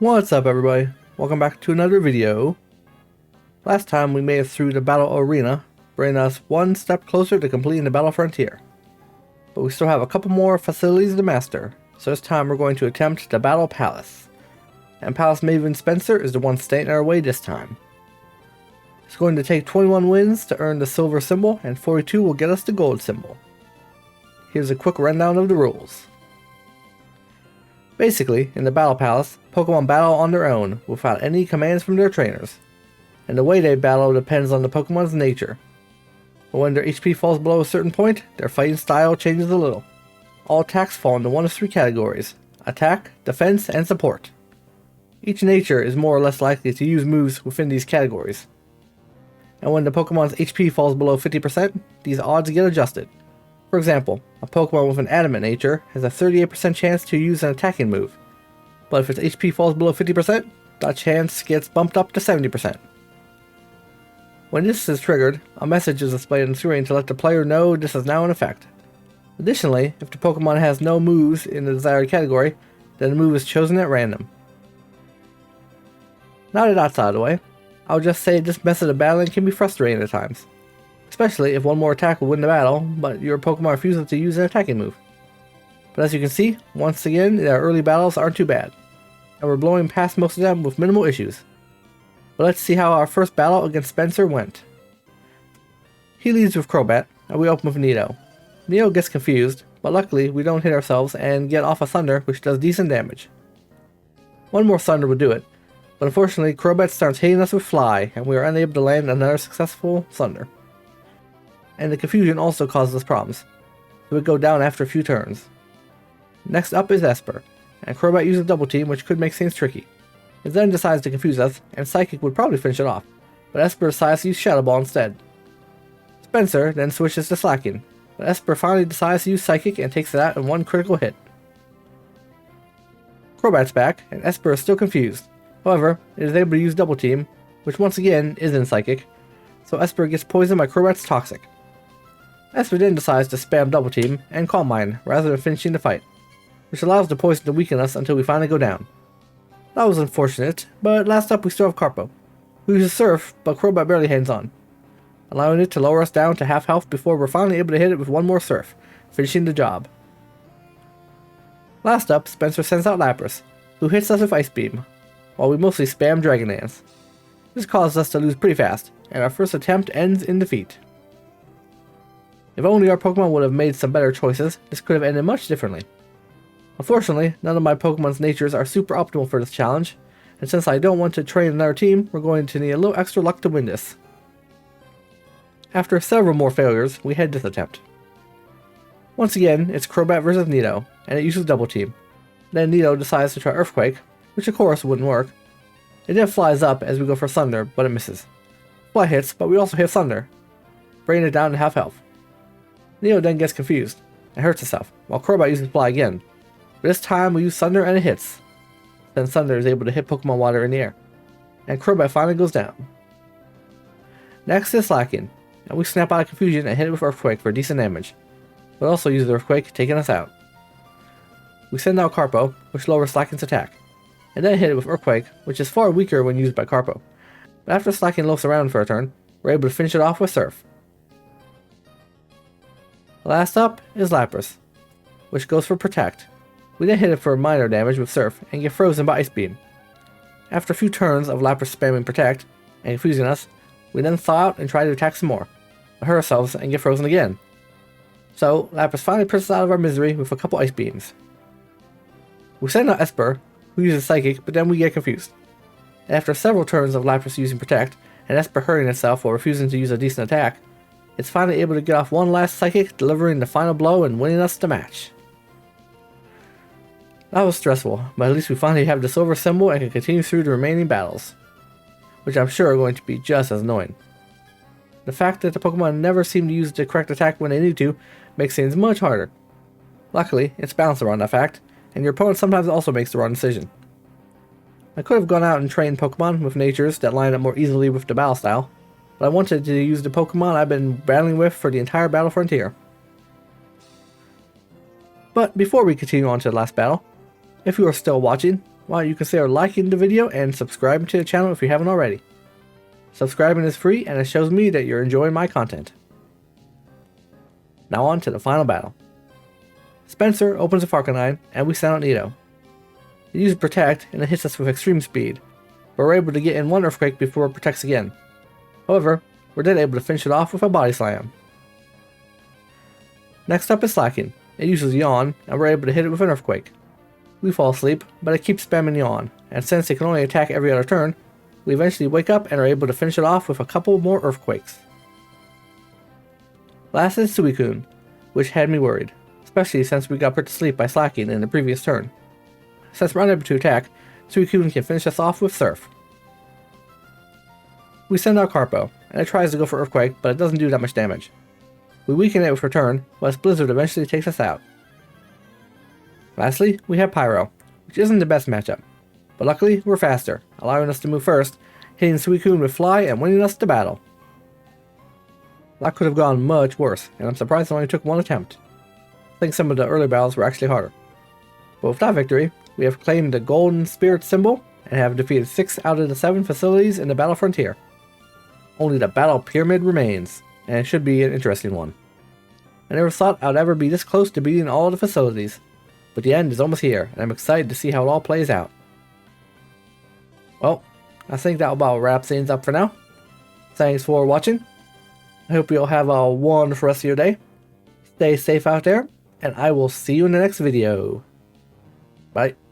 What's up, everybody? Welcome back to another video. Last time we made it through the battle arena, bringing us one step closer to completing the battle frontier. But we still have a couple more facilities to master, so this time we're going to attempt the battle palace. And Palace Maven Spencer is the one staying in our way this time. It's going to take 21 wins to earn the silver symbol, and 42 will get us the gold symbol. Here's a quick rundown of the rules. Basically, in the Battle Palace, Pokemon battle on their own, without any commands from their trainers. And the way they battle depends on the Pokemon's nature. But when their HP falls below a certain point, their fighting style changes a little. All attacks fall into one of three categories: attack, defense, and support. Each nature is more or less likely to use moves within these categories. And when the Pokemon's HP falls below 50%, these odds get adjusted. For example, a Pokemon with an adamant nature has a 38% chance to use an attacking move, but if its HP falls below 50%, that chance gets bumped up to 70%. When this is triggered, a message is displayed on the screen to let the player know this is now in effect. Additionally, if the Pokemon has no moves in the desired category, then the move is chosen at random. Now that that's out of the way, I'll just say this method of battling can be frustrating at times. Especially if one more attack will win the battle, but your Pokemon refuses to use an attacking move. But as you can see, once again, our early battles aren't too bad, and we're blowing past most of them with minimal issues. But let's see how our first battle against Spencer went. He leads with Crobat, and we open with Nido. Nido gets confused, but luckily we don't hit ourselves and get off a Thunder, which does decent damage. One more Thunder would do it, but unfortunately Crobat starts hitting us with Fly, and we are unable to land another successful Thunder. And the confusion also causes us problems, so we go down after a few turns. Next up is Esper, and Crobat uses Double Team, which could make things tricky. It then decides to confuse us, and Psychic would probably finish it off, but Esper decides to use Shadow Ball instead. Spencer then switches to Slacking, but Esper finally decides to use Psychic and takes it out in one critical hit. Crobat's back, and Esper is still confused. However, it is able to use Double Team, which once again isn't Psychic, so Esper gets poisoned by Crobat's Toxic. Esper then decides to spam Double Team and Calm Mind rather than finishing the fight, which allows the poison to weaken us until we finally go down. That was unfortunate, but last up we still have Carpo, who uses Surf, but Crobat barely hangs on, allowing it to lower us down to half health before we're finally able to hit it with one more Surf, finishing the job. Last up, Spencer sends out Lapras, who hits us with Ice Beam, while we mostly spam Dragon Dance. This causes us to lose pretty fast, and our first attempt ends in defeat. If only our Pokemon would have made some better choices, this could have ended much differently. Unfortunately, none of my Pokemon's natures are super optimal for this challenge, and since I don't want to train another team, we're going to need a little extra luck to win this. After several more failures, we head this attempt. Once again, it's Crobat vs Nido, and it uses Double Team. Then Nido decides to try Earthquake, which of course wouldn't work. It then flies up as we go for Thunder, but it misses. Fly hits, but we also hit Thunder, bringing it down to half health. Nido then gets confused and hurts itself, while Crobat uses Fly again. But this time we use Thunder and it hits. Then Thunder is able to hit Pokemon Water in the air, and Crobat finally goes down. Next is Slacking, and we snap out of confusion and hit it with Earthquake for decent damage, but also use the Earthquake, taking us out. We send out Carpo, which lowers Slacking's attack, and then hit it with Earthquake, which is far weaker when used by Carpo. But after Slacking loafs around for a turn, we're able to finish it off with Surf. Last up is Lapras, which goes for Protect. We then hit it for minor damage with Surf and get frozen by Ice Beam. After a few turns of Lapras spamming Protect and confusing us, we then thaw out and try to attack some more, but hurt ourselves and get frozen again. So Lapras finally puts us out of our misery with a couple Ice Beams. We send out Esper, who uses Psychic, but then we get confused. And after several turns of Lapras using Protect and Esper hurting itself while refusing to use a decent attack, it's finally able to get off one last Psychic, delivering the final blow and winning us the match. That was stressful, but at least we finally have the silver symbol and can continue through the remaining battles, which I'm sure are going to be just as annoying. The fact that the Pokemon never seem to use the correct attack when they need to makes things much harder. Luckily, it's balanced around that fact, and your opponent sometimes also makes the wrong decision. I could have gone out and trained Pokemon with natures that line up more easily with the battle style, but I wanted to use the Pokemon I've been battling with for the entire battle frontier. But before we continue on to the last battle, if you are still watching, why don't you consider liking the video and subscribing to the channel if you haven't already. Subscribing is free and it shows me that you're enjoying my content. Now on to the final battle. Spencer opens a Farcanine and we send out Nido. It uses Protect and it hits us with extreme speed, but we're able to get in one Earthquake before it protects again. However, we're then able to finish it off with a Body Slam. Next up is Slacking. It uses Yawn and we're able to hit it with an Earthquake. We fall asleep, but it keeps spamming Yawn, and since it can only attack every other turn, we eventually wake up and are able to finish it off with a couple more Earthquakes. Last is Suicune, which had me worried, especially since we got put to sleep by Slacking in the previous turn. Since we're unable to attack, Suicune can finish us off with Surf. We send out Carpo, and it tries to go for Earthquake, but it doesn't do that much damage. We weaken it with Return, but its Blizzard eventually takes us out. Lastly, we have Pyro, which isn't the best matchup, but luckily we're faster, allowing us to move first, hitting Suicune with Fly and winning us the battle. That could have gone much worse, and I'm surprised it only took one attempt. I think some of the early battles were actually harder. But with that victory, we have claimed the Golden Spirit symbol and have defeated 6 out of the 7 facilities in the Battle Frontier. Only the Battle Pyramid remains, and it should be an interesting one. I never thought I'd ever be this close to beating all of the facilities, but the end is almost here, and I'm excited to see how it all plays out. Well, I think that about wraps things up for now. Thanks for watching. I hope you all have a wonderful rest of your day. Stay safe out there, and I will see you in the next video. Bye.